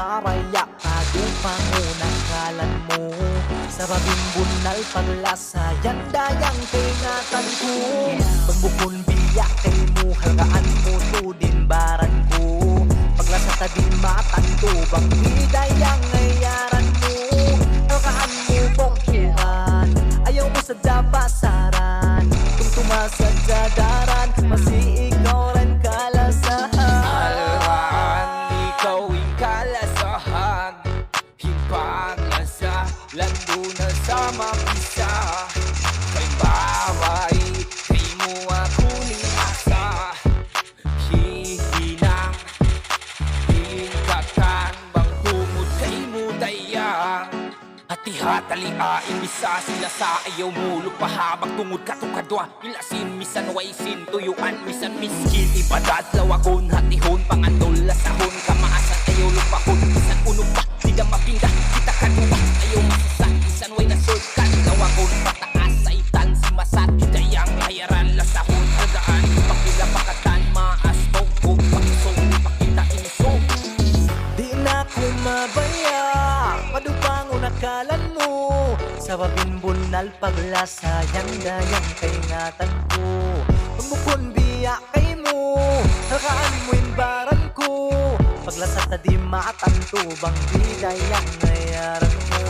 maraya Kagong pangunang kalan mo Sa babing bunal paglasayan Dayang kaingatan ko Pagbukon biyak kay mo Halgaan mo tudin baran ko Paglasa ta di matanto Bang bidayang ngayaran mo Halkaan mo bongkuhan Ayaw mo sa dabasaran Kung tumasad sa daran Masi ikaw rin kalasahan Alwan, ikaw yung kalasahan Himpaglasa, lando na sa mapisa Kay baway, kay mo ako ni asa Hihinang, hingkakan Bang kumot kay mo dayang Hati-hatali bisa sila sa ayaw mo Lupahabag tungod katukadwa Ilasin, misan waisin, tuyuan, misan miskin Ibadat, lawagon, hatihon, pangandol, lasahon Kamaasan, ayaw lupahon, misan uno pa Di mapinda, kita kadua, ayaw masusan Misan way na surkan, lawagon, pataas Saitan, si masat, dayang layaran, lasahon Hagaan, pakila pakatan, maas Kung pakisong, pakita inisong Di na ko mabaya Padupang unakalan mo Sa babing bunal paglasayan Dayang kaingatan ko Pagbukon biya kay mo Halkaan mo baran ko Paglasat na di matanto Bang bidayang ngayaran mo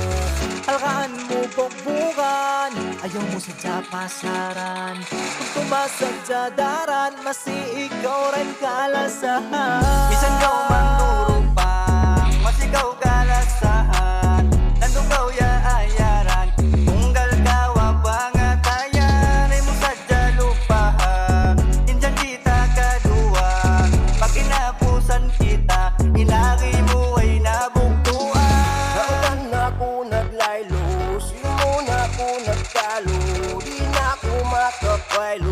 Halkaan mo bukbukan Ayaw mo sa pasaran Kung tumasad sa daran Masi ikaw rin kalasahan Bisan ka umandurong pa Masigaw kalasahan Nandong kaw ya ayaran Unggal kawa pangatayan Ay mo sadya lupaha Indyan kita kadua Pag inapusan kita Ilari mo ay nabugtuan Nautan na ako naglaylo Sino na ako nagtalo Di na ako makapaylo